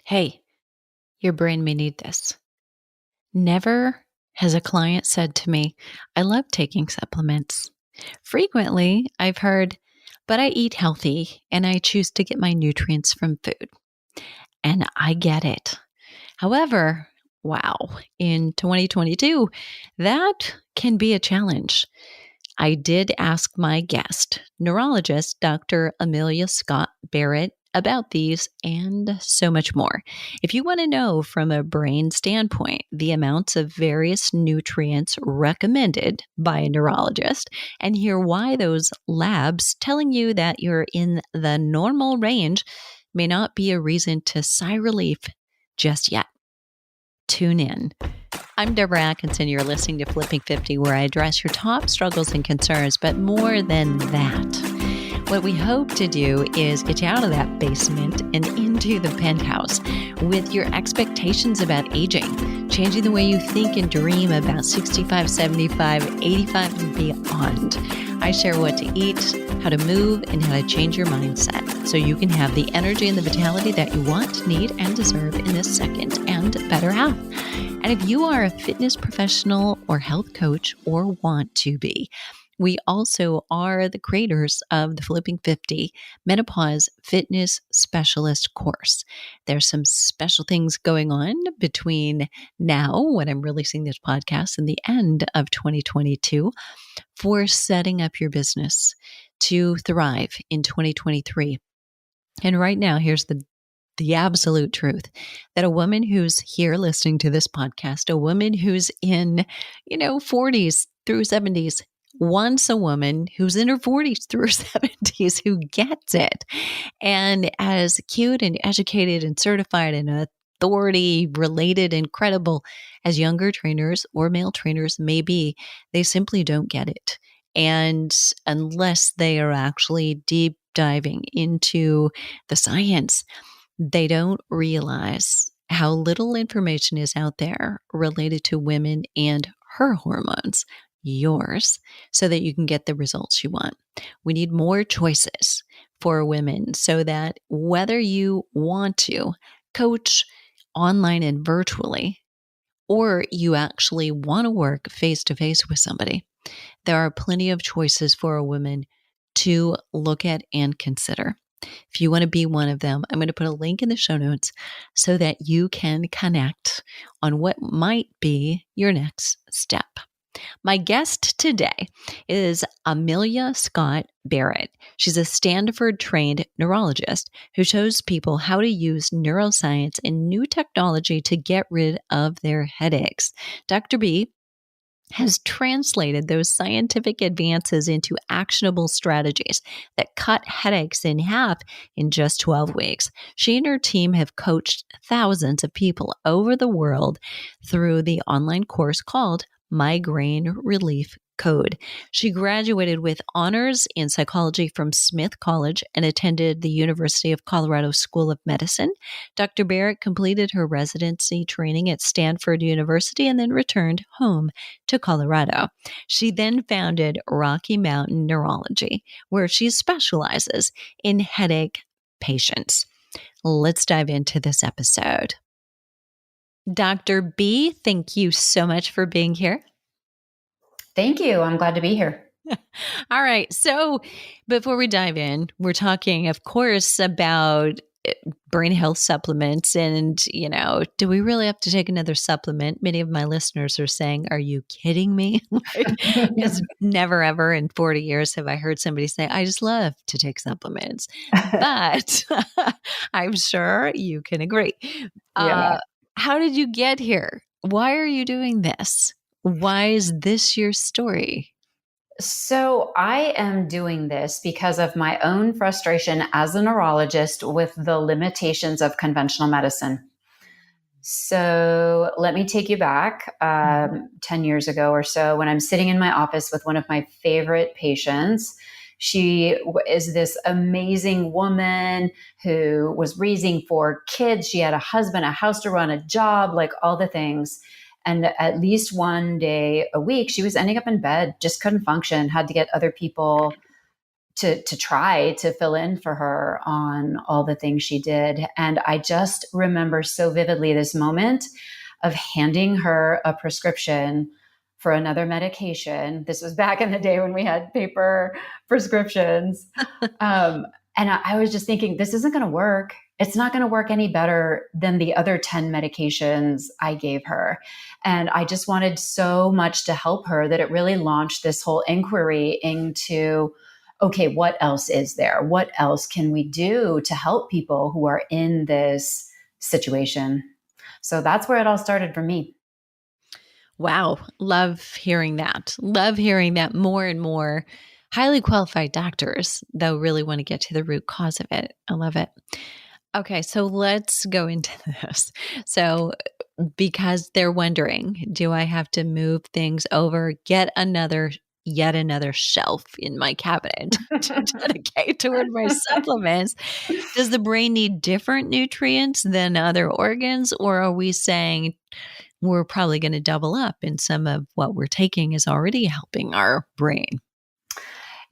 Hey, your brain may need this. Never has a client said to me, I love taking supplements. Frequently, I've heard, but I eat healthy and I choose to get my nutrients from food. And I get it. However, wow, in 2022, that can be a challenge. I did ask my guest, neurologist Dr. Amelia Scott Barrett, about these and so much more. If you want to know from a brain standpoint the amounts of various nutrients recommended by a neurologist and hear why those labs telling you that you're in the normal range may not be a reason to sigh relief just yet, tune in. I'm Deborah Atkinson. You're listening to Flipping 50, where I address your top struggles and concerns. But more than that, what we hope to do is get you out of that basement and into the penthouse with your expectations about aging, changing the way you think and dream about 65, 75, 85, and beyond. I share what to eat, how to move, and how to change your mindset so you can have the energy and the vitality that you want, need, and deserve in this second and better half. And if you are a fitness professional or health coach or want to be, we also are the creators of the Flipping 50 Menopause Fitness Specialist course. There's some special things going on between now, when I'm releasing this podcast, and the end of 2022 for setting up your business to thrive in 2023. And right now, here's the absolute truth that a woman who's here listening to this podcast, a woman who's in, 40s through 70s, wants a woman who's in her 40s through her 70s who gets it. And as cute and educated and certified and authority related and credible as younger trainers or male trainers may be, they simply don't get it. And unless they are actually deep diving into the science, they don't realize how little information is out there related to women and her hormones, yours, so that you can get the results you want. We need more choices for women so that whether you want to coach online and virtually, or you actually want to work face to face with somebody, there are plenty of choices for a woman to look at and consider. If you want to be one of them, I'm going to put a link in the show notes so that you can connect on what might be your next step. My guest today is Amelia Scott Barrett. She's a Stanford-trained neurologist who shows people how to use neuroscience and new technology to get rid of their headaches. Dr. B has translated those scientific advances into actionable strategies that cut headaches in half in just 12 weeks. She and her team have coached thousands of people over the world through the online course called Migraine Relief Code. She graduated with honors in psychology from Smith College and attended the University of Colorado School of Medicine. Dr. Barrett completed her residency training at Stanford University and then returned home to Colorado. She then founded Rocky Mountain Neurology, where she specializes in headache patients. Let's dive into this episode. Dr. B, thank you so much for being here. Thank you. I'm glad to be here. All right. So before we dive in, we're talking, of course, about brain health supplements. And, do we really have to take another supplement? Many of my listeners are saying, are you kidding me? Because never, ever in 40 years have I heard somebody say, I just love to take supplements. But I'm sure you can agree. Yeah. How did you get here? Why are you doing this? Why is this your story? So I am doing this because of my own frustration as a neurologist with the limitations of conventional medicine. So let me take you back 10 years ago or so when I'm sitting in my office with one of my favorite patients. She is this amazing woman who was raising 4 kids. She had a husband, a house to run, a job, like all the things. And at least one day a week, she was ending up in bed, just couldn't function, had to get other people to try to fill in for her on all the things she did. And I just remember so vividly this moment of handing her a prescription for another medication. This was back in the day when we had paper prescriptions. And I was just thinking, this isn't going to work. It's not going to work any better than the other 10 medications I gave her. And I just wanted so much to help her that it really launched this whole inquiry into, okay, what else is there? What else can we do to help people who are in this situation? So that's where it all started for me. Wow. Love hearing that. Love hearing that more and more highly qualified doctors, though, really want to get to the root cause of it. I love it. Okay. So let's go into this. So, because they're wondering, do I have to move things over, yet another shelf in my cabinet to dedicate toward my supplements? Does the brain need different nutrients than other organs, or are we saying we're probably going to double up and some of what we're taking is already helping our brain?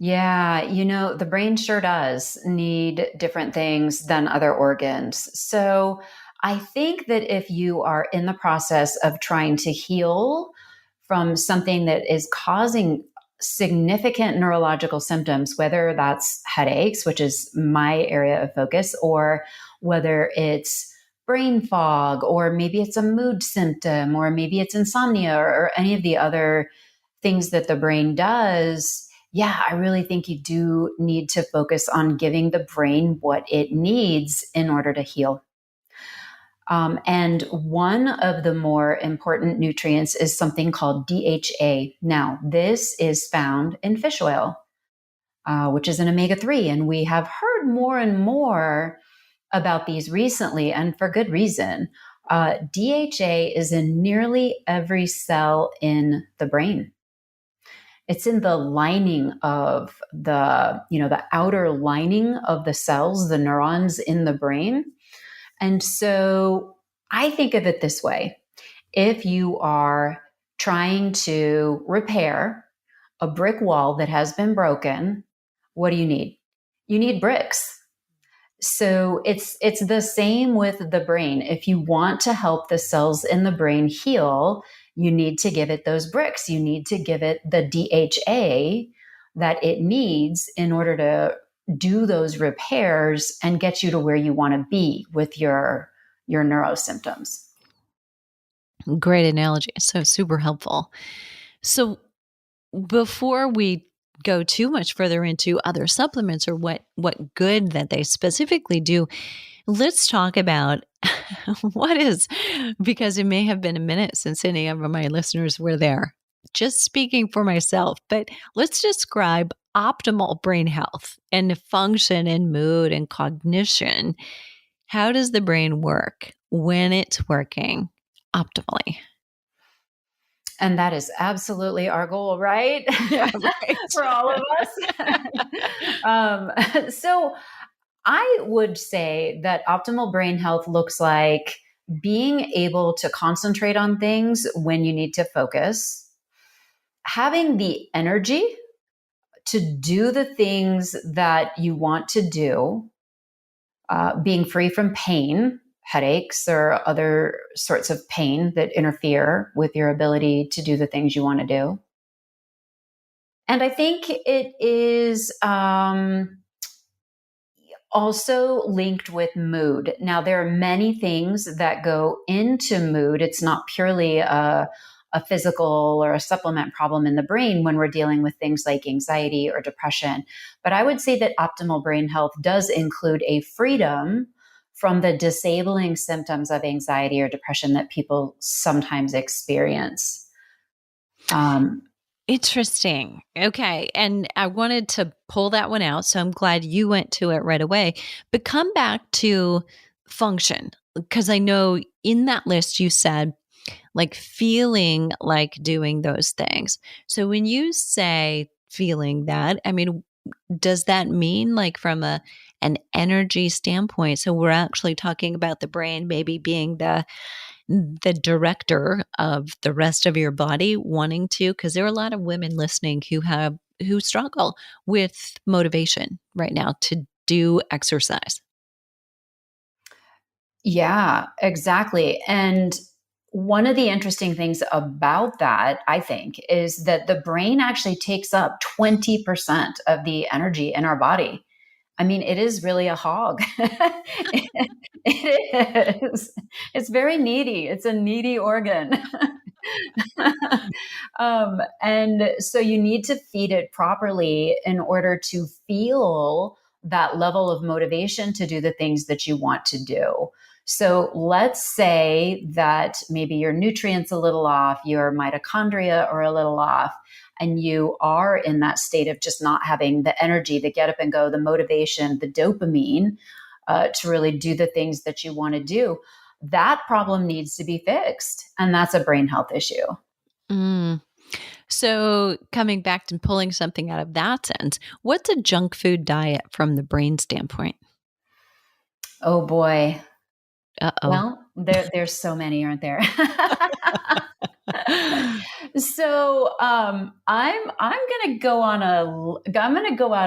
Yeah, the brain sure does need different things than other organs. So I think that if you are in the process of trying to heal from something that is causing significant neurological symptoms, whether that's headaches, which is my area of focus, or whether it's brain fog, or maybe it's a mood symptom, or maybe it's insomnia, or any of the other things that the brain does, yeah, I really think you do need to focus on giving the brain what it needs in order to heal. And one of the more important nutrients is something called DHA. Now, this is found in fish oil, which is an omega-3. And we have heard more and more about these recently, and for good reason. DHA is in nearly every cell in the brain. It's in the lining of the outer lining of the cells, the neurons in the brain. And so I think of it this way. If you are trying to repair a brick wall that has been broken, what do you need? You need bricks. So it's the same with the brain. If you want to help the cells in the brain heal, you need to give it those bricks. You need to give it the DHA that it needs in order to do those repairs and get you to where you want to be with your neuro symptoms. Great analogy. So super helpful. So before we go too much further into other supplements or what good that they specifically do, let's talk about what is, because it may have been a minute since any of my listeners were there. Just speaking for myself, but let's describe optimal brain health and function and mood and cognition. How does the brain work when it's working optimally? And that is absolutely our goal, right? Yeah, right. For all of us. So I would say that optimal brain health looks like being able to concentrate on things when you need to focus, having the energy to do the things that you want to do, being free from pain, headaches, or other sorts of pain that interfere with your ability to do the things you want to do. And I think it is also linked with mood. Now, there are many things that go into mood. It's not purely a physical or a supplement problem in the brain when we're dealing with things like anxiety or depression. But I would say that optimal brain health does include a freedom from the disabling symptoms of anxiety or depression that people sometimes experience. Interesting. Okay. And I wanted to pull that one out. So I'm glad you went to it right away. But come back to function, because I know in that list you said like feeling like doing those things. So when you say feeling that, I mean, does that mean like from an energy standpoint? So we're actually talking about the brain maybe being the director of the rest of your body wanting to, because there are a lot of women listening who have who struggle with motivation right now to do exercise. Yeah, exactly. And one of the interesting things about that, I think, is that the brain actually takes up 20% of the energy in our body. I mean, it is really a hog. It is. It's very needy. It's a needy organ. And so you need to feed it properly in order to feel that level of motivation to do the things that you want to do. So let's say that maybe your nutrients a little off, your mitochondria are a little off, and you are in that state of just not having the energy, the get up and go, the motivation, the dopamine to really do the things that you want to do. That problem needs to be fixed. And that's a brain health issue. Mm. So, coming back to pulling something out of that sense, what's a junk food diet from the brain standpoint? Oh boy. Uh-oh. Well, there's so many, aren't there? So I'm gonna go out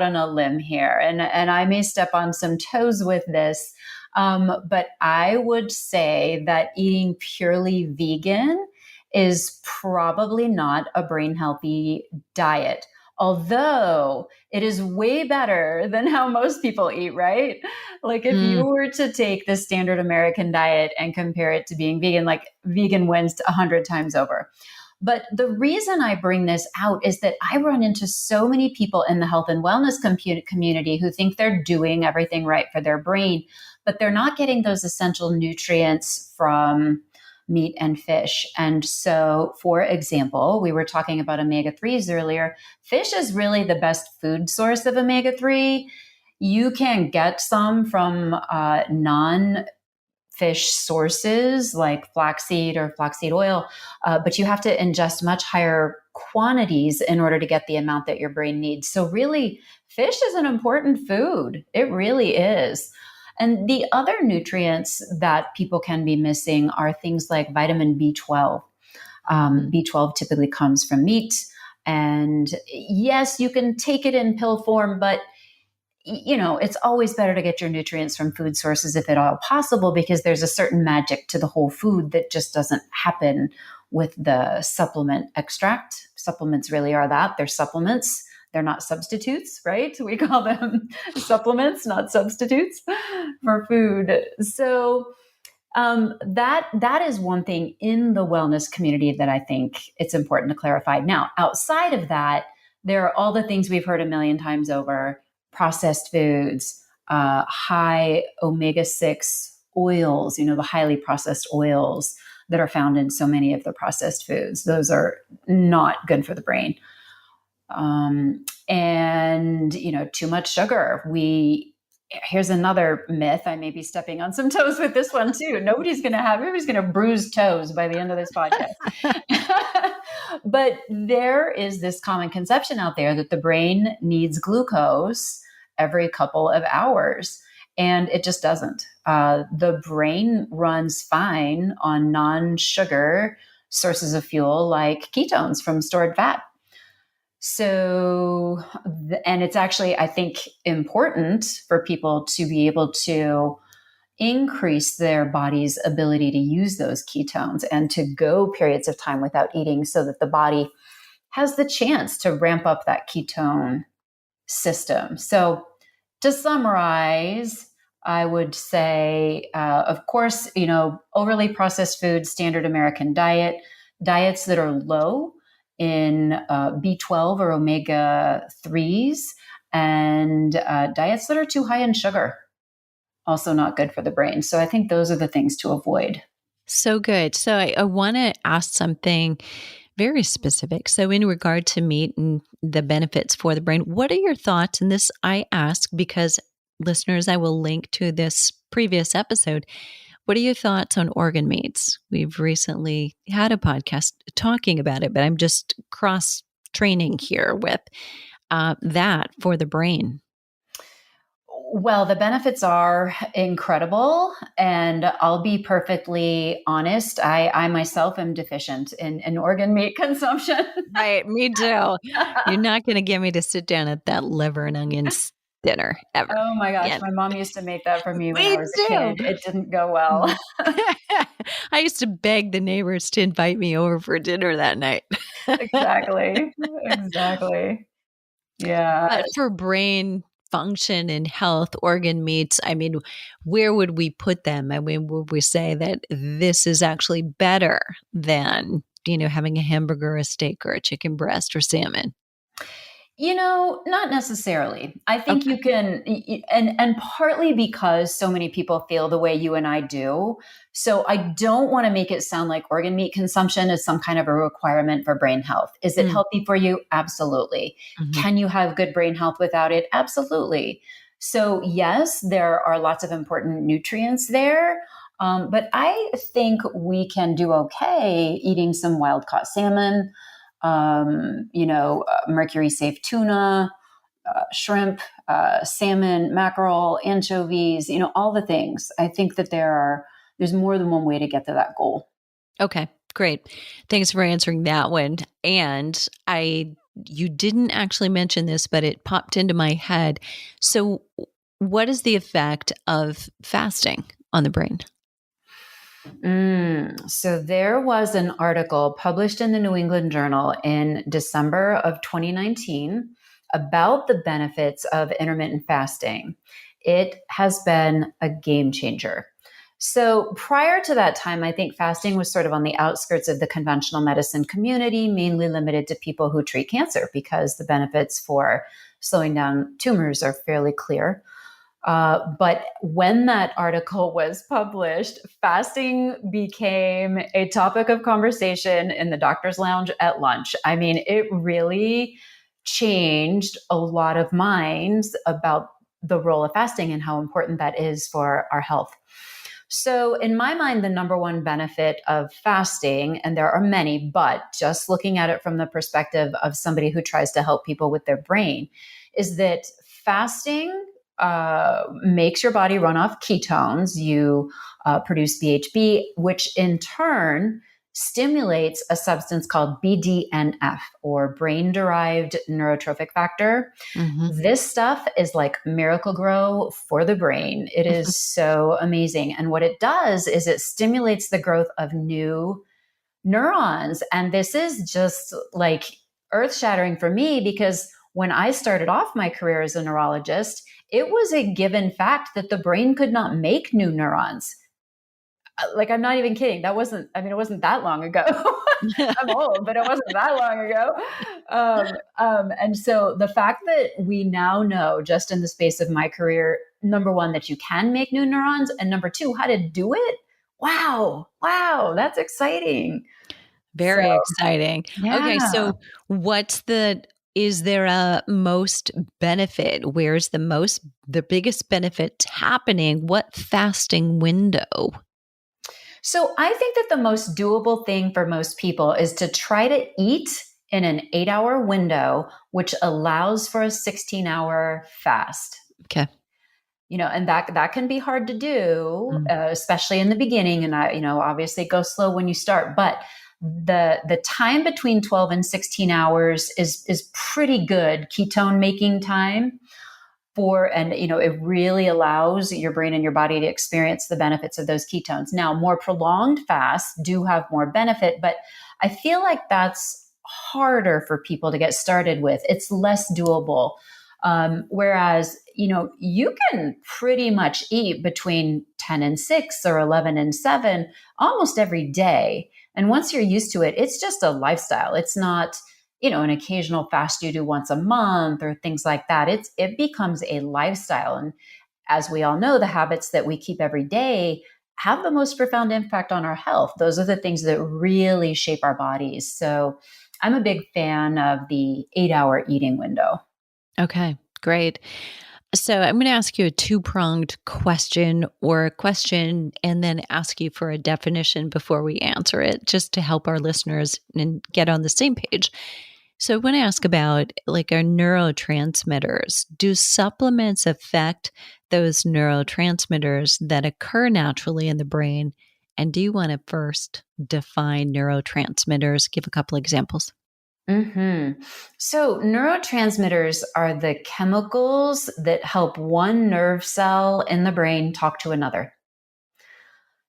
on a limb here, and I may step on some toes with this, but I would say that eating purely vegan is probably not a brain healthy diet. Although it is way better than how most people eat, right? Like if you Mm. were to take the standard American diet and compare it to being vegan, like vegan wins 100 times over. But the reason I bring this out is that I run into so many people in the health and wellness community who think they're doing everything right for their brain, but they're not getting those essential nutrients from meat and fish. And so, for example, we were talking about omega 3s earlier. Fish is really the best food source of omega 3. You can get some from non fish sources like flaxseed or flaxseed oil, but you have to ingest much higher quantities in order to get the amount that your brain needs. So, really, fish is an important food. It really is. And the other nutrients that people can be missing are things like vitamin B12. B12 typically comes from meat. And yes, you can take it in pill form, but it's always better to get your nutrients from food sources if at all possible, because there's a certain magic to the whole food that just doesn't happen with the supplement extract. Supplements really are that. They're supplements. They're not substitutes, right? We call them supplements, not substitutes for food. So that is one thing in the wellness community that I think it's important to clarify. Now, outside of that, there are all the things we've heard a million times over: processed foods, high omega-6 oils, the highly processed oils that are found in so many of the processed foods. Those are not good for the brain. And, too much sugar. Here's another myth. I may be stepping on some toes with this one too. Everybody's going to bruise toes by the end of this podcast. But there is this common conception out there that the brain needs glucose every couple of hours, and it just doesn't. The brain runs fine on non-sugar sources of fuel like ketones from stored fat. So, and it's actually, I think, important for people to be able to increase their body's ability to use those ketones and to go periods of time without eating so that the body has the chance to ramp up that ketone system. So, to summarize, I would say, of course, overly processed food, standard American diet, diets that are low in B12 or omega 3s, and diets that are too high in sugar. Also not good for the brain. So I think those are the things to avoid. So good. So I want to ask something very specific. So in regard to meat and the benefits for the brain, what are your thoughts? And this I ask because listeners, I will link to this previous episode. What are your thoughts on organ meats? We've recently had a podcast talking about it, but I'm just cross training here with that for the brain. Well, the benefits are incredible. And I'll be perfectly honest. I myself am deficient in organ meat consumption. Right, me too. You're not gonna get me to sit down at that liver and onions dinner ever Oh my gosh. again. My mom used to make that for me when I Me was a too. kid. It didn't go well. Mm. I used to beg the neighbors to invite me over for dinner that night. Exactly. Exactly. Yeah. But for brain function and health, organ meats, I mean, where would we put them? I mean, would we say that this is actually better than, having a hamburger, a steak, or a chicken breast or salmon? Not necessarily. I think Okay. you can, and partly because so many people feel the way you and I do. So I don't want to make it sound like organ meat consumption is some kind of a requirement for brain health. Is it Mm, healthy for you? Absolutely. mhm. Can you have good brain health without it? Absolutely. So yes, there are lots of important nutrients there. But I think we can do okay eating some wild caught salmon, mercury safe tuna, shrimp, salmon, mackerel, anchovies, all the things. I think that there's more than one way to get to that goal. Okay, great. Thanks for answering that one. And you didn't actually mention this, but it popped into my head. So, what is the effect of fasting on the brain? So there was an article published in the New England Journal in December of 2019 about the benefits of intermittent fasting. It has been a game changer. So prior to that time, I think fasting was sort of on the outskirts of the conventional medicine community, mainly limited to people who treat cancer because the benefits for slowing down tumors are fairly clear. But when that article was published, fasting became a topic of conversation in the doctor's lounge at lunch. I mean, it really changed a lot of minds about the role of fasting and how important that is for our health. So, in my mind, the number one benefit of fasting, and there are many, but just looking at it from the perspective of somebody who tries to help people with their brain, is that fasting makes your body run off ketones. You produce BHB, which in turn stimulates a substance called BDNF, or brain derived neurotrophic factor. Hmm. This stuff is like miracle grow for the brain. It is so amazing. And what it does is it stimulates the growth of new neurons. And this is just like earth shattering for me because when I started off my career as a neurologist, it was a given fact that the brain could not make new neurons. Like, I'm not even kidding. It wasn't that long ago. I'm old, but it wasn't that long ago. And so the fact that we now know, just in the space of my career, number one, that you can make new neurons, and number two, how to do it. Wow, that's exciting. So, Very exciting. Okay, yeah. so is there a most benefit? Where's the biggest benefit happening? What fasting window? So I think that the most doable thing for most people is to try to eat in an 8-hour window, which allows for a 16-hour fast. Okay. And that can be hard to do, Mm. especially in the beginning. And obviously go slow when you start, but the time between 12 and 16 hours is pretty good ketone making time and it really allows your brain and your body to experience the benefits of those ketones. Now, more prolonged fasts do have more benefit, but I feel like that's harder for people to get started with. It's less doable. Whereas, you can pretty much eat between 10 and 6 or 11 and 7 almost every day. And once you're used to it, it's just a lifestyle. It's not, an occasional fast you do once a month or things like that. It becomes a lifestyle. And as we all know, the habits that we keep every day have the most profound impact on our health. Those are the things that really shape our bodies. So I'm a big fan of the 8-hour eating window. Okay, great. So I'm going to ask you a two-pronged question or a question and then ask you for a definition before we answer it, just to help our listeners and get on the same page. So I want to ask about like our neurotransmitters. Do supplements affect those neurotransmitters that occur naturally in the brain. And do you want to first define neurotransmitters? Give a couple examples. So, neurotransmitters are the chemicals that help one nerve cell in the brain talk to another.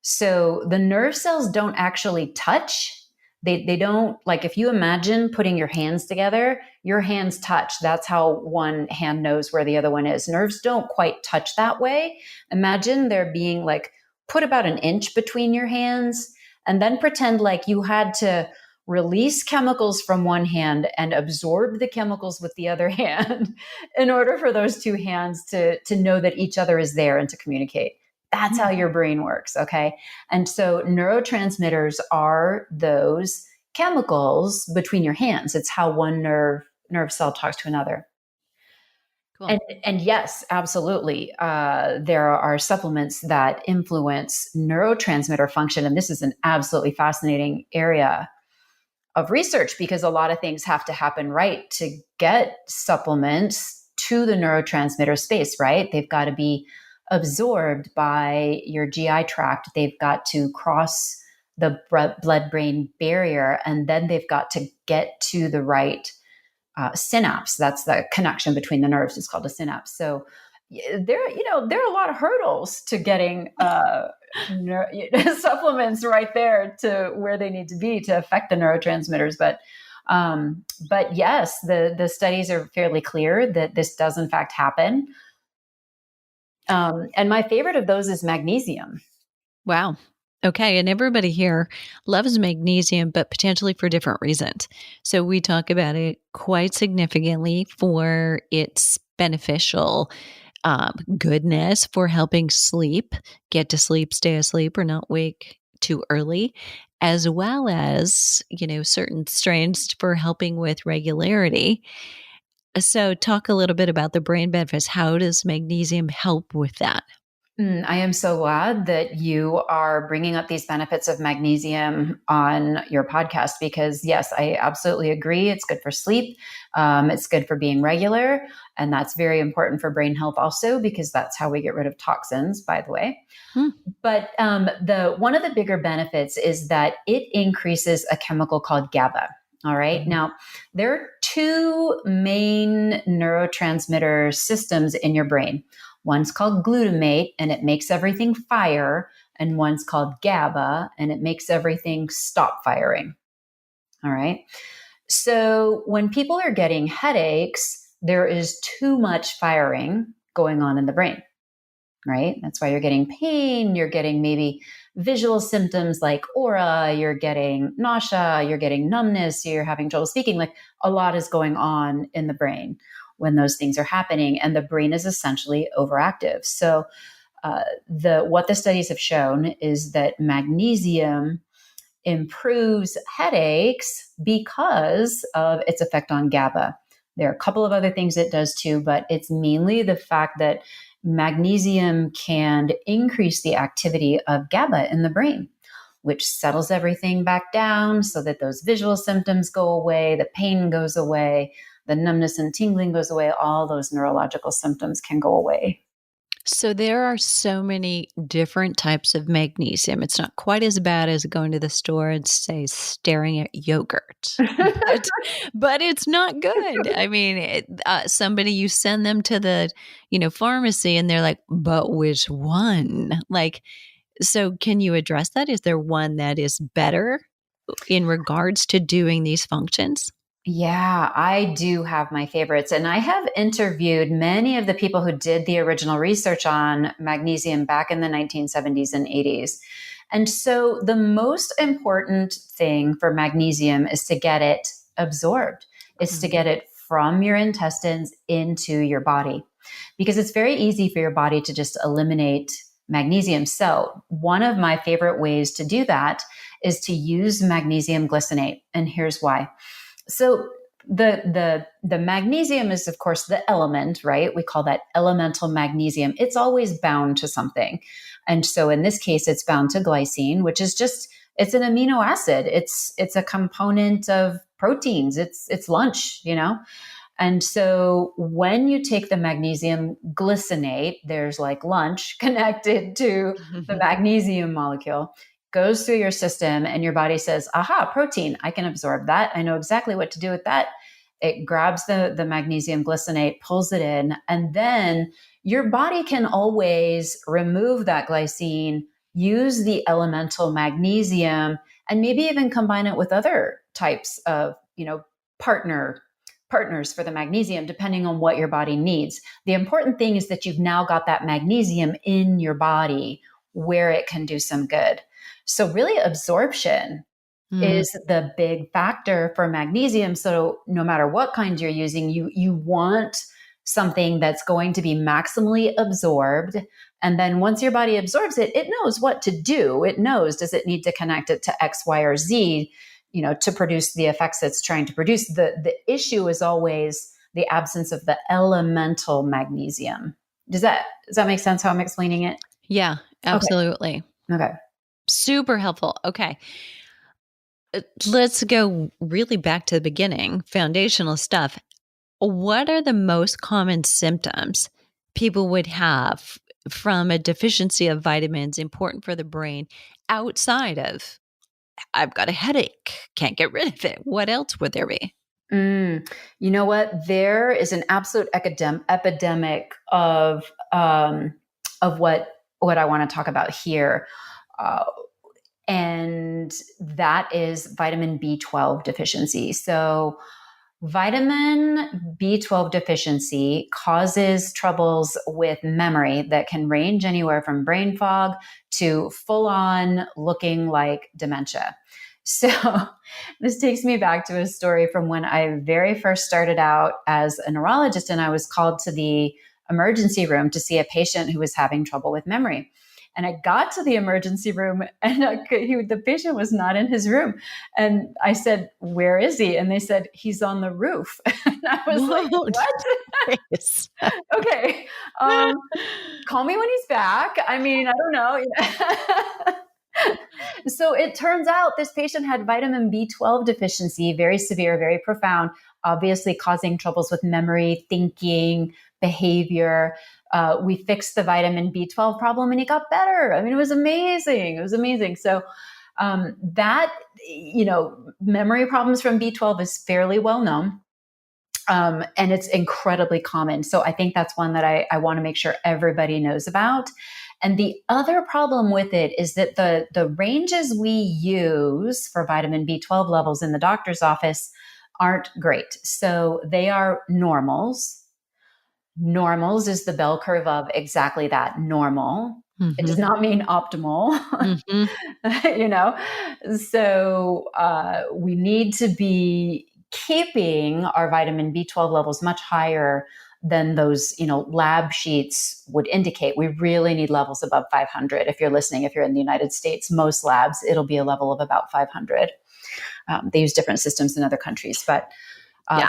So the nerve cells don't actually touch. They don't, like, if you imagine putting your hands together, your hands touch. That's how one hand knows where the other one is. Nerves don't quite touch that way. Imagine there being like, put about an inch between your hands and then pretend like you had to release chemicals from one hand and absorb the chemicals with the other hand in order for those two hands to know that each other is there and to communicate. That's how your brain works. Okay. And so neurotransmitters are those chemicals between your hands. It's how one nerve cell talks to another. Cool. And yes, absolutely. There are supplements that influence neurotransmitter function. And this is an absolutely fascinating area of research because a lot of things have to happen right to get supplements to the neurotransmitter space, right? They've got to be absorbed by your GI tract. They've got to cross the blood-brain barrier, and then they've got to get to the right synapse. That's the connection between the nerves. It's called a synapse. So there are a lot of hurdles to getting supplements right there to where they need to be to affect the neurotransmitters. But yes, the studies are fairly clear that this does in fact happen. And my favorite of those is magnesium. Wow. Okay. And everybody here loves magnesium, but potentially for different reasons. So we talk about it quite significantly for its beneficial goodness for helping sleep, get to sleep, stay asleep, or not wake too early, as well as, certain strains for helping with regularity. So talk a little bit about the brain benefits. How does magnesium help with that? I am so glad that you are bringing up these benefits of magnesium on your podcast because, yes, I absolutely agree. It's good for sleep. It's good for being regular. And that's very important for brain health also because that's how we get rid of toxins, by the way. But one of the bigger benefits is that it increases a chemical called GABA. All right. Now, there are two main neurotransmitter systems in your brain. One's called glutamate, and it makes everything fire. And one's called GABA, and it makes everything stop firing. All right. So when people are getting headaches, there is too much firing going on in the brain, right? That's why you're getting pain. You're getting maybe visual symptoms like aura. You're getting nausea. You're getting numbness. You're having trouble speaking. Like a lot is going on in the brain when those things are happening, and the brain is essentially overactive. So what the studies have shown is that magnesium improves headaches because of its effect on GABA. There are a couple of other things it does too, but it's mainly the fact that magnesium can increase the activity of GABA in the brain, which settles everything back down so that those visual symptoms go away, the pain goes away, the numbness and tingling goes away, all those neurological symptoms can go away. So there are so many different types of magnesium. It's not quite as bad as going to the store and say staring at yogurt, but it's not good. I mean, somebody, you send them to the, pharmacy and they're like, but which one? Like, so can you address that? Is there one that is better in regards to doing these functions? Yeah, I do have my favorites. And I have interviewed many of the people who did the original research on magnesium back in the 1970s and 80s. And so the most important thing for magnesium is to get it absorbed, is to get it from your intestines into your body, because it's very easy for your body to just eliminate magnesium. So one of my favorite ways to do that is to use magnesium glycinate. And here's why. So the magnesium is, of course, the element, right? We call that elemental magnesium. It's always bound to something. And so in this case, it's bound to glycine, which is it's an amino acid. It's a component of proteins. It's lunch, And so when you take the magnesium glycinate, there's like lunch connected to the magnesium molecule, goes through your system, and your body says, aha, protein, I can absorb that. I know exactly what to do with that. It grabs the magnesium glycinate, pulls it in, and then your body can always remove that glycine, use the elemental magnesium, and maybe even combine it with other types of, partners for the magnesium, depending on what your body needs. The important thing is that you've now got that magnesium in your body where it can do some good. So really, absorption is the big factor for magnesium. So no matter what kind you're using, you want something that's going to be maximally absorbed. And then once your body absorbs it, it knows what to do. It knows, does it need to connect it to X, Y, or Z, to produce the effects it's trying to produce. The issue is always the absence of the elemental magnesium. Does that make sense how I'm explaining it? Yeah, absolutely. Okay. Super helpful. Okay. Let's go really back to the beginning, foundational stuff. What are the most common symptoms people would have from a deficiency of vitamins important for the brain outside of, I've got a headache, can't get rid of it? What else would there be? You know what? There is an absolute epidemic of what I want to talk about here. And that is vitamin B12 deficiency. So vitamin B12 deficiency causes troubles with memory that can range anywhere from brain fog to full on looking like dementia. So this takes me back to a story from when I very first started out as a neurologist, and I was called to the emergency room to see a patient who was having trouble with memory. And I got to the emergency room, and the patient was not in his room. And I said, "Where is he?" And they said, "He's on the roof." And I was like, "What?" Okay. Call me when he's back. I mean, I don't know. So it turns out this patient had vitamin B12 deficiency, very severe, very profound, obviously causing troubles with memory, thinking, behavior. We fixed the vitamin B12 problem and he got better. I mean, it was amazing. It was amazing. So that, memory problems from B12 is fairly well known. And it's incredibly common. So I think that's one that I want to make sure everybody knows about. And the other problem with it is that the ranges we use for vitamin B12 levels in the doctor's office aren't great. So they are normals. Normals is the bell curve of exactly that, normal. Mm-hmm. It does not mean optimal, mm-hmm. So we need to be keeping our vitamin B12 levels much higher than those, lab sheets would indicate. We really need levels above 500. If you're listening, if you're in the United States, most labs, it'll be a level of about 500. They use different systems in other countries, but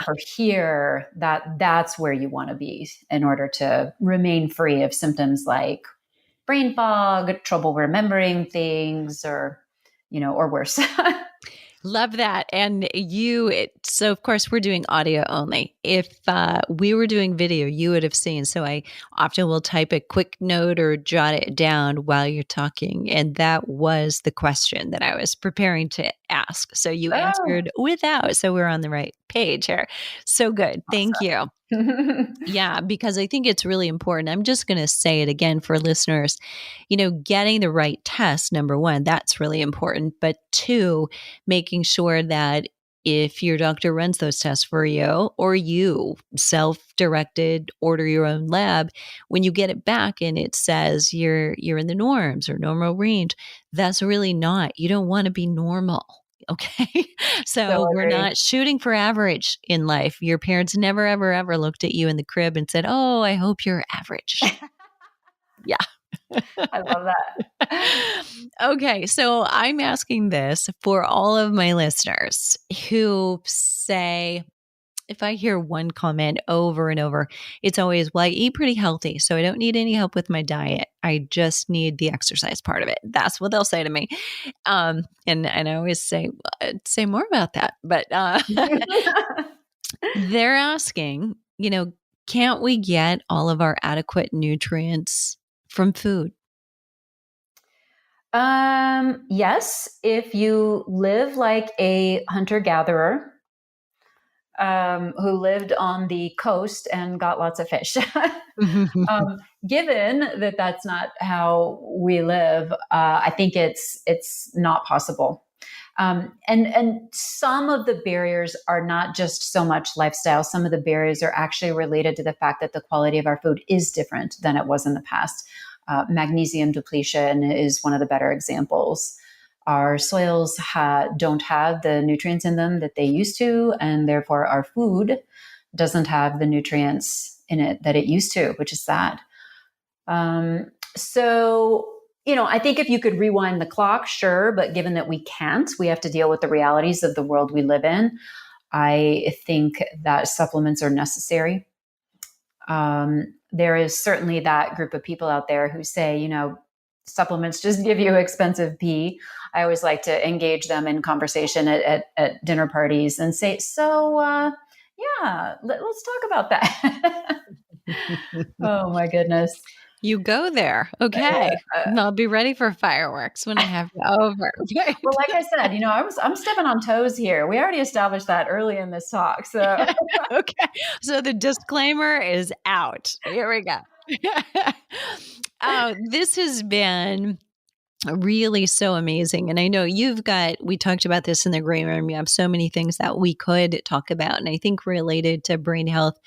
for here, that's where you want to be in order to remain free of symptoms like brain fog, trouble remembering things, or worse. Love that. And so of course we're doing audio only. If we were doing video, you would have seen. So I often will type a quick note or jot it down while you're talking. And that was the question that I was preparing to ask. So you answered without. So we're on the right page here. So good. Thank you. Yeah, because I think it's really important. I'm just going to say it again for listeners. Getting the right test, number one, that's really important. But two, making sure that if your doctor runs those tests for you, or you self-directed order your own lab, when you get it back and it says you're in the norms or normal range, that's really not. You don't want to be normal. Okay. So we're not shooting for average in life. Your parents never, ever, ever looked at you in the crib and said, "Oh, I hope you're average." Yeah. I love that. Okay. So I'm asking this for all of my listeners who say, if I hear one comment over and over, it's always, "Well, I eat pretty healthy, so I don't need any help with my diet. I just need the exercise part of it." That's what they'll say to me. And I always say more about that. But They're asking, can't we get all of our adequate nutrients from food? Yes, if you live like a hunter gatherer who lived on the coast and got lots of fish. Given that that's not how we live, I think it's not possible. And some of the barriers are not just so much lifestyle. Some of the barriers are actually related to the fact that the quality of our food is different than it was in the past. Magnesium depletion is one of the better examples. Our soils don't have the nutrients in them that they used to, and therefore our food doesn't have the nutrients in it that it used to, which is sad. So, I think if you could rewind the clock, sure, but given that we can't, we have to deal with the realities of the world we live in. I think that supplements are necessary. There is certainly that group of people out there who say, supplements just give you expensive pee. I always like to engage them in conversation at dinner parties and say, so, yeah, let's talk about that. Oh my goodness. You go there. Okay. I'll be ready for fireworks when I have you over. Well, like I said, I'm stepping on toes here. We already established that early in this talk. So okay. So the disclaimer is out. Here we go. This has been really so amazing. And I know we talked about this in the green room. You have so many things that we could talk about. And I think related to brain health,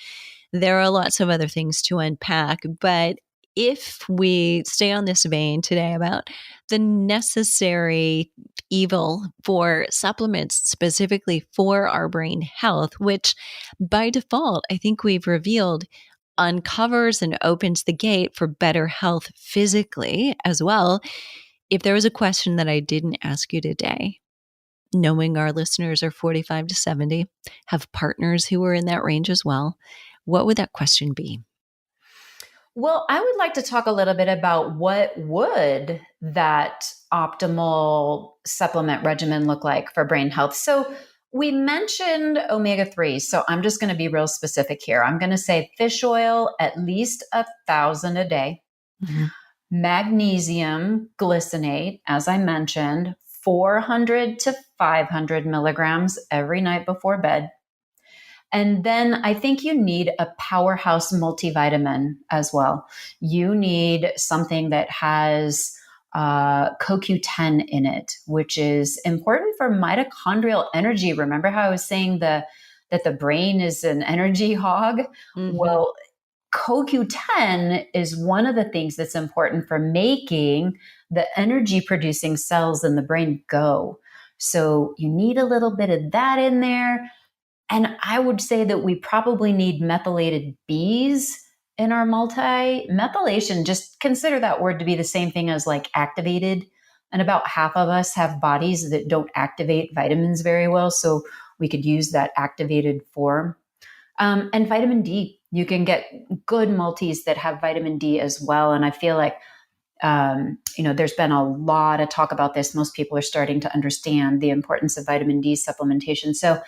there are lots of other things to unpack. But if we stay on this vein today about the necessary evil for supplements, specifically for our brain health, which by default, I think we've revealed uncovers and opens the gate for better health physically as well. If there was a question that I didn't ask you today, knowing our listeners are 45 to 70, have partners who are in that range as well, what would that question be? Well, I would like to talk a little bit about what would that optimal supplement regimen look like for brain health. So we mentioned omega-3. So I'm just going to be real specific here. I'm going to say fish oil, at least 1,000 a day. Mm-hmm. Magnesium glycinate, as I mentioned, 400 to 500 milligrams every night before bed. And then I think you need a powerhouse multivitamin as well. You need something that has CoQ10 in it, which is important for mitochondrial energy. Remember how I was saying that the brain is an energy hog? Mm-hmm. Well, CoQ10 is one of the things that's important for making the energy producing cells in the brain go. So you need a little bit of that in there. And I would say that we probably need methylated Bs in our methylation. Just consider that word to be the same thing as like activated. And about half of us have bodies that don't activate vitamins very well. So we could use that activated form. And vitamin D. You can get good multis that have vitamin D as well. And I feel like, there's been a lot of talk about this. Most people are starting to understand the importance of vitamin D supplementation. So,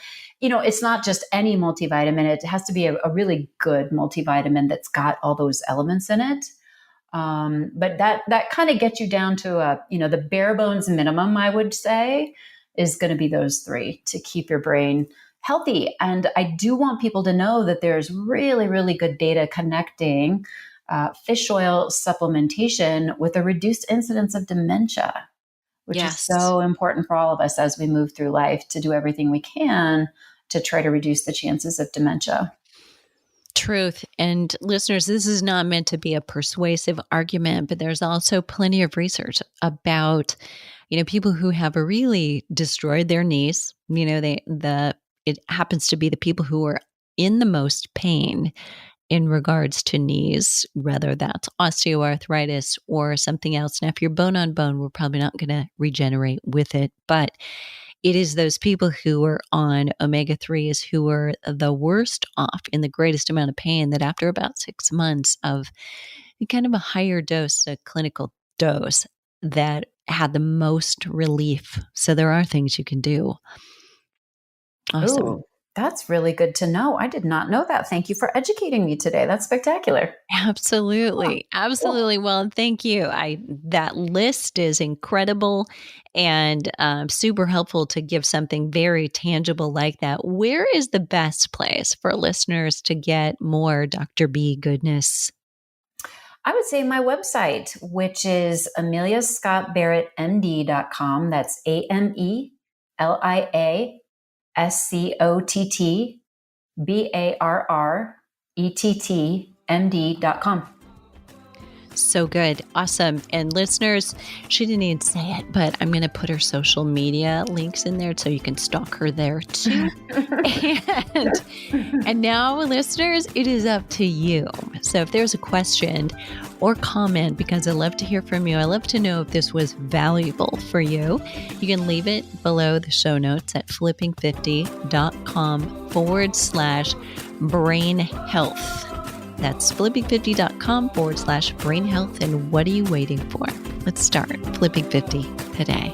it's not just any multivitamin. It has to be a really good multivitamin that's got all those elements in it. But that kind of gets you down to the bare bones minimum, I would say, is going to be those three to keep your brain healthy. And I do want people to know that there's really, really good data connecting fish oil supplementation with a reduced incidence of dementia, which is so important for all of us as we move through life to do everything we can to try to reduce the chances of dementia. Truth. And listeners, this is not meant to be a persuasive argument, but there's also plenty of research about, people who have really destroyed their knees. It happens to be the people who are in the most pain in regards to knees, whether that's osteoarthritis or something else. Now, if you're bone on bone, we're probably not going to regenerate with it, but it is those people who are on omega-3s who are the worst off in the greatest amount of pain that after about 6 months of kind of a higher dose, a clinical dose, that had the most relief. So there are things you can do. Awesome. Ooh, That's really good to know. I did not know that. Thank you for educating me today. That's spectacular. Oh, Absolutely. cool. Absolutely. Well, thank you. That list is incredible and super helpful to give something very tangible like that. Where is the best place for listeners to get more Dr. B goodness? I would say my website, which is ameliascottbarrettmd.com. That's AmeliaScottBarrettMD.com. So good. Awesome. And listeners, she didn't even say it, but I'm going to put her social media links in there so you can stalk her there too. and, and now, listeners, it is up to you. So if there's a question or comment, because I love to hear from you, I love to know if this was valuable for you, you can leave it below the show notes at flipping50.com/brain health. That's flipping50.com/brain health. And what are you waiting for? Let's start flipping 50 today.